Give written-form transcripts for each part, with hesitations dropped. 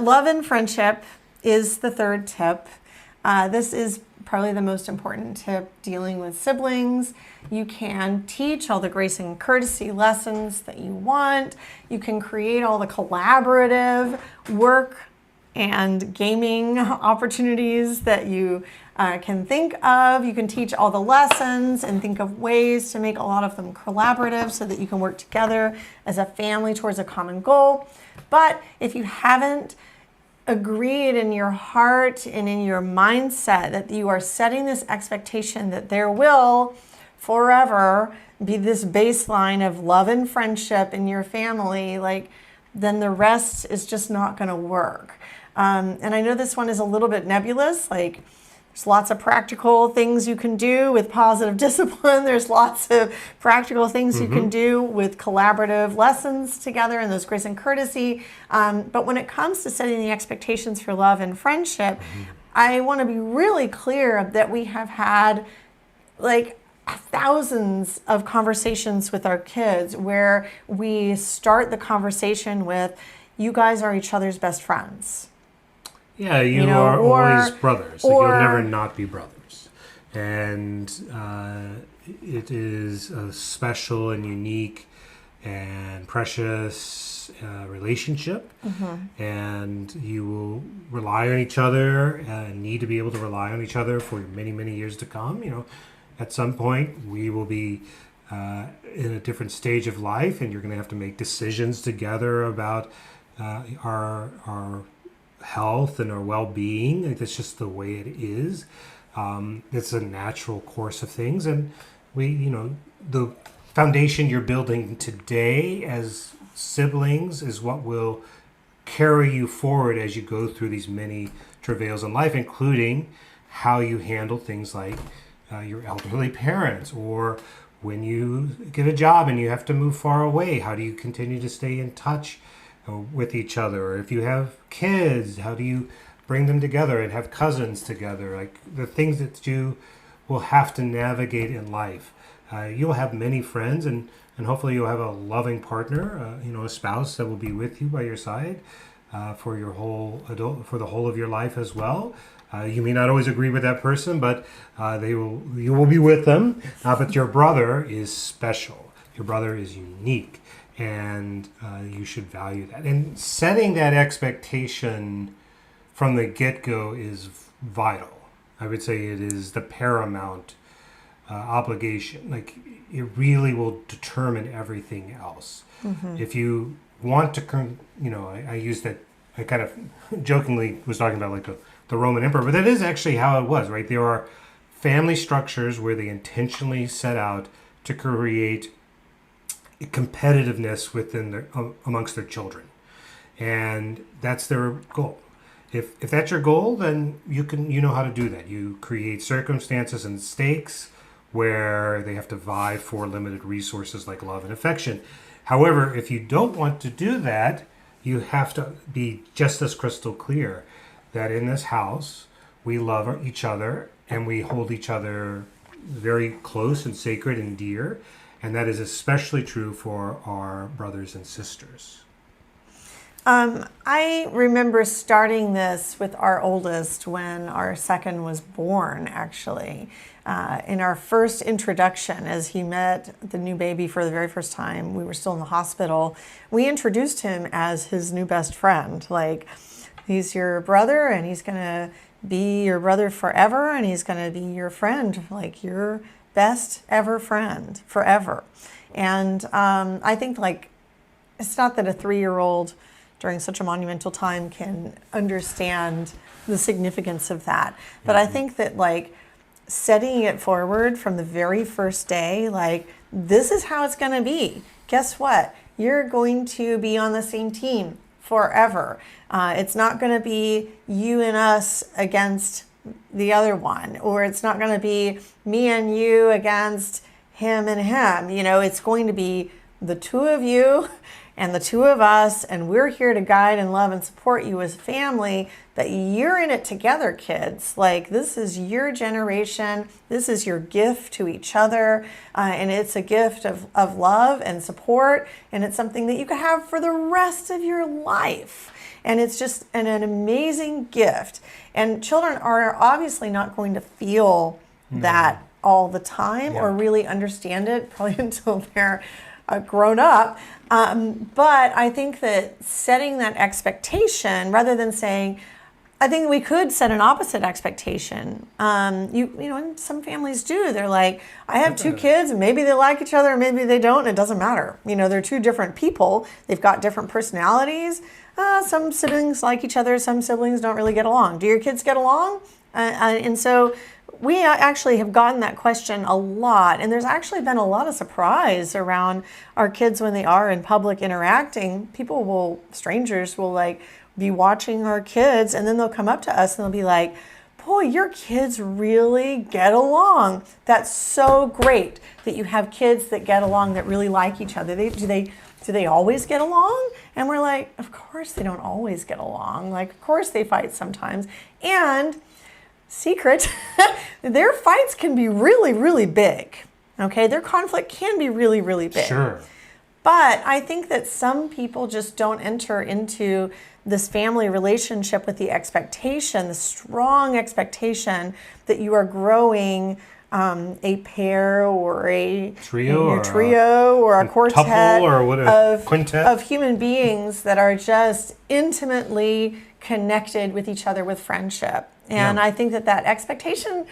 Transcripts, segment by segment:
Love and friendship is the third tip. This is probably the most important tip dealing with siblings. You can teach all the grace and courtesy lessons that you want. You can create all the collaborative work and gaming opportunities that you can think of. You can teach all the lessons and think of ways to make a lot of them collaborative so that you can work together as a family towards a common goal. But if you haven't agreed in your heart and in your mindset that you are setting this expectation that there will forever be this baseline of love and friendship in your family, then the rest is just not going to work. And I know this one is a little bit nebulous. There's lots of practical things you can do with positive discipline. There's lots of practical things you can do with collaborative lessons together and those grace and courtesy. But when it comes to setting the expectations for love and friendship, I want to be really clear that we have had thousands of conversations with our kids where we start the conversation with, you guys are each other's best friends. Yeah, you are always brothers. You'll never not be brothers. And it is a special and unique and precious relationship. And you will rely on each other and need to be able to rely on each other for many, many years to come. At some point, we will be in a different stage of life, and you're going to have to make decisions together about our health and our well-being. That's just the way it is. It's a natural course of things, and the foundation you're building today as siblings is what will carry you forward as you go through these many travails in life, including how you handle things like your elderly parents, or when you get a job and you have to move far away, how do you continue to stay in touch with each other? Or if you have kids, how do you bring them together and have cousins together? The things that you will have to navigate in life. You'll have many friends, and hopefully you'll have a loving partner, a spouse that will be with you by your side for the whole of your life as well. You may not always agree with that person, but you will be with them. But your brother is special. Your brother is unique. And you should value that. And setting that expectation from the get-go is vital. I would say it is the paramount obligation. It really will determine everything else. If you want to, I used that, I kind of jokingly was talking about the Roman emperor, but that is actually how it was, right? There are family structures where they intentionally set out to create competitiveness amongst their children, and that's their goal. If that's your goal, then you know how to do that. You create circumstances and stakes where they have to vie for limited resources like love and affection. However, if you don't want to do that, you have to be just as crystal clear that in this house we love each other and we hold each other very close and sacred and dear. And that is especially true for our brothers and sisters. I remember starting this with our oldest when our second was born, actually. In our first introduction, as he met the new baby for the very first time, we were still in the hospital, we introduced him as his new best friend. He's your brother, and he's going to be your brother forever, and he's going to be your friend, your best ever friend forever. And I think it's not that a 3-year-old during such a monumental time can understand the significance of that, but I think that setting it forward from the very first day, this is how it's going to be. Guess what? You're going to be on the same team forever. It's not going to be you and us against the other one, or it's not going to be me and you against him and him. It's going to be the two of you, and the two of us, and we're here to guide and love and support you as a family, that you're in it together, kids. Like, this is your generation. This is your gift to each other. And it's a gift of love and support. And it's something that you can have for the rest of your life. And it's just an amazing gift. And children are obviously not going to feel that all the time or really understand it probably until they're grown up. But I think that setting that expectation, rather than saying, I think we could set an opposite expectation. You know, and some families do. They're like, I have two kids, and maybe they like each other, and maybe they don't, and it doesn't matter. You know, they're two different people. They've got different personalities. Some siblings like each other. Some siblings don't really get along. Do your kids get along? And so we actually have gotten that question a lot, and there's actually been a lot of surprise around our kids when they are in public interacting. Strangers will like be watching our kids, and then they'll come up to us and they'll be like, boy, your kids really get along. That's so great that you have kids that get along, that really like each other. Do they always get along? And we're like, of course they don't always get along. Like, of course they fight sometimes. And secret, their fights can be really, really big. Okay, their conflict can be really, really big. Sure. But I think that some people just don't enter into this family relationship with the expectation, the strong expectation that you are growing a pair or a trio or a quartet of human beings that are just intimately connected with each other with friendship. And I think that expectation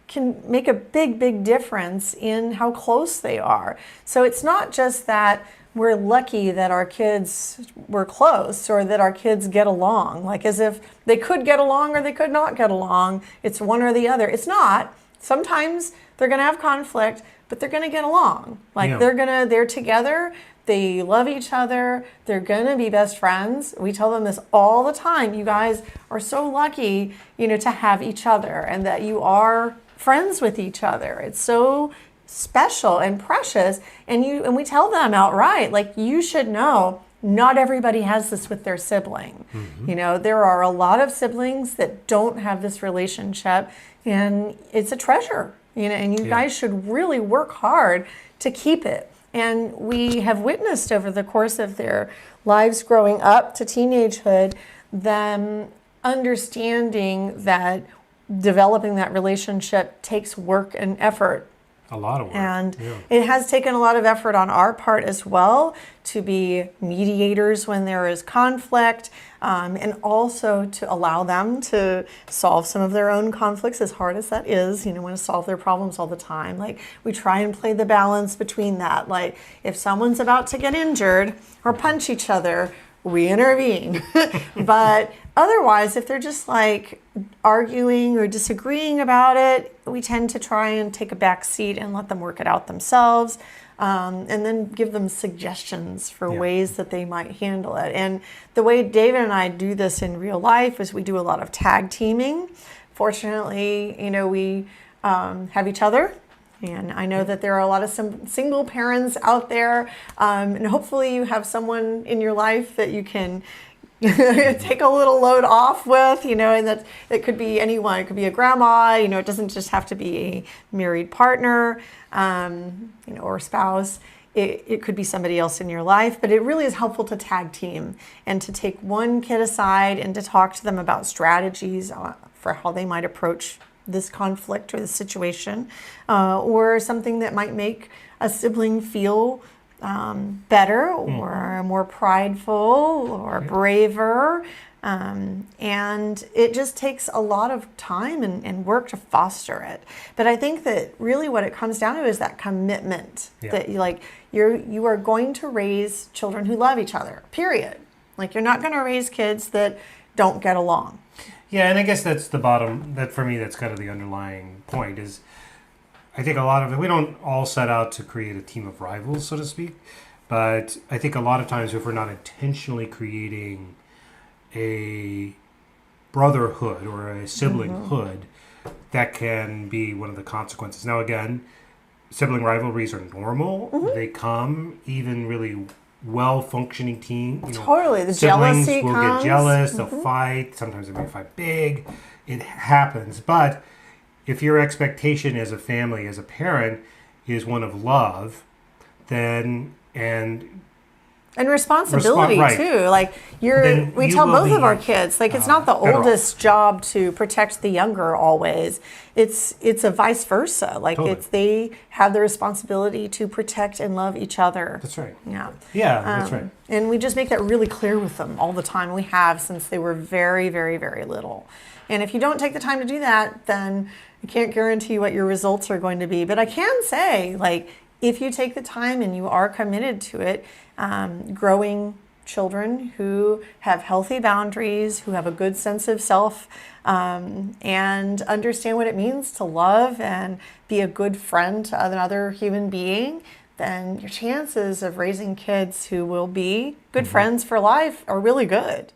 can make a big, big difference in how close they are. So it's not just that we're lucky that our kids were close or that our kids get along, like as if they could get along or they could not get along. It's one or the other. It's not. Sometimes they're going to have conflict, but they're going to get along. Like they're together. They love each other. They're going to be best friends. We tell them this all the time. You guys are so lucky, you know, to have each other and that you are friends with each other. It's so special and precious. And we tell them outright, like, you should know not everybody has this with their sibling. You know, there are a lot of siblings that don't have this relationship, and it's a treasure, you know, and you guys should really work hard to keep it. And we have witnessed over the course of their lives growing up to teenagehood, them understanding that developing that relationship takes work and effort. A lot of work. And it has taken a lot of effort on our part as well to be mediators when there is conflict, and also to allow them to solve some of their own conflicts, as hard as that is. You know, want to solve their problems all the time. Like, we try and play the balance between that. Like, if someone's about to get injured or punch each other, we intervene. But otherwise, if they're just like arguing or disagreeing about it, we tend to try and take a back seat and let them work it out themselves, and then give them suggestions for ways that they might handle it. And the way David and I do this in real life is we do a lot of tag teaming. Fortunately, you know, we have each other. And I know that there are a lot of single parents out there, and hopefully you have someone in your life that you can take a little load off with, you know, and that it could be anyone. It could be a grandma, you know, it doesn't just have to be a married partner, you know, or spouse. It could be somebody else in your life, but it really is helpful to tag team and to take one kid aside and to talk to them about strategies for how they might approach this conflict or this situation, or something that might make a sibling feel better or more prideful or braver. And it just takes a lot of time and work to foster it. But I think that really what it comes down to is that commitment that you are going to raise children who love each other, period. Like, you're not going to raise kids that don't get along. Yeah, and I guess that's the bottom, that for me, that's kind of the underlying point is, I think a lot of it, we don't all set out to create a team of rivals, so to speak, but I think a lot of times if we're not intentionally creating a brotherhood or a siblinghood, that can be one of the consequences. Now again, sibling rivalries are normal. They come even really well-functioning team. Totally, the siblings jealousy will comes. get jealous. They'll fight. Sometimes they may fight big. It happens. But if your expectation as a family, as a parent, is one of love, then and responsibility right. too. Like we tell both of our kids, like it's not the oldest job to protect the younger always. It's a vice versa. Like Totally. they have the responsibility to protect and love each other. That's right. Yeah. Yeah, that's right. And we just make that really clear with them all the time. We have since they were very, very, very little. And if you don't take the time to do that, then I can't guarantee what your results are going to be. But I can say, like, if you take the time and you are committed to it, growing children who have healthy boundaries, who have a good sense of self, and understand what it means to love and be a good friend to another human being, then your chances of raising kids who will be good friends for life are really good.